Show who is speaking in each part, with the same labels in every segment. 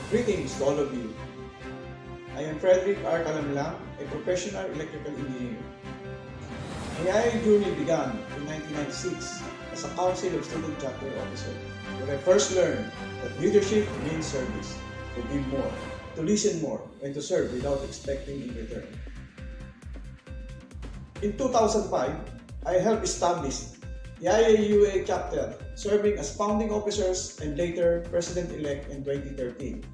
Speaker 1: Greetings to all of you. I am Frederick R. Calamlang, a professional electrical engineer. My IA journey began in 1996 as a Council of Student Chapter Officer, where I first learned that leadership means service, to give more, to listen more, and to serve without expecting in return. In 2005, I helped establish the IAUA chapter, serving as founding officers and later President-elect in 2013.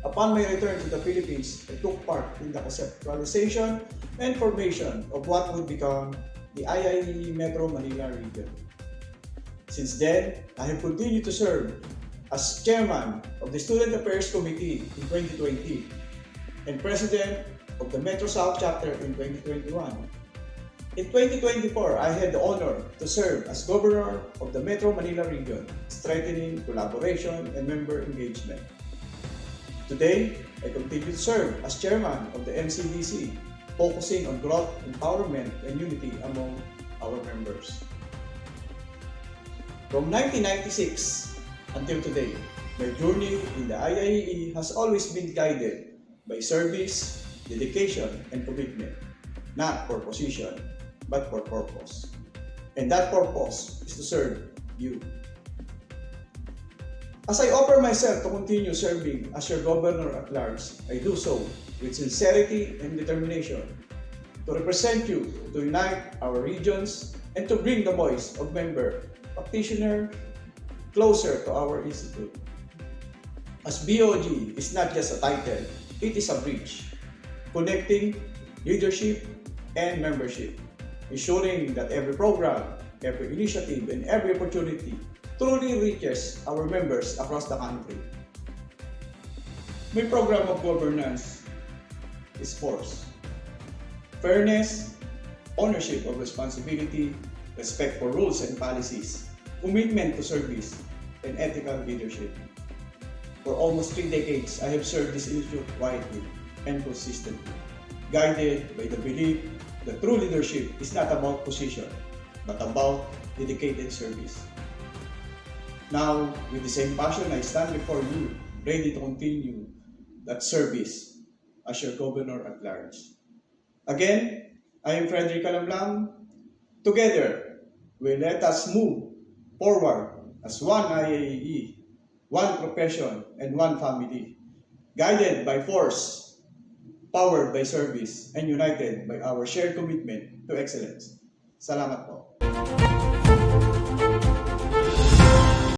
Speaker 1: Upon my return to the Philippines, I took part in the conceptualization and formation of what would become the IIE Metro Manila region. Since then, I have continued to serve as chairman of the Student Affairs Committee in 2020 and president of the Metro South chapter in 2021. In 2024, I had the honor to serve as governor of the Metro Manila region, strengthening collaboration and member engagement. Today, I continue to serve as chairman of the MCDC, focusing on growth, empowerment, and unity among our members. From 1996 until today, my journey in the IIE has always been guided by service, dedication, and commitment, not for position, but for purpose. And that purpose is to serve you. As I offer myself to continue serving as your governor at large, I do so with sincerity and determination to represent you, to unite our regions, and to bring the voice of member, practitioner closer to our institute. As BOG is not just a title, it is a bridge connecting leadership and membership, ensuring that every program, every initiative, and every opportunity truly reaches our members across the country. My program of governance is force, fairness, ownership of responsibility, respect for rules and policies, commitment to service, and ethical leadership. For almost 3 decades, I have served this institute quietly and consistently, guided by the belief that true leadership is not about position, but about dedicated service. Now, with the same passion, I stand before you, ready to continue that service as your governor at large. Again, I am Frederick Calamlang. Together, we let us move forward as one IAE, one profession, and one family, guided by force, powered by service, and united by our shared commitment to excellence. Salamat po.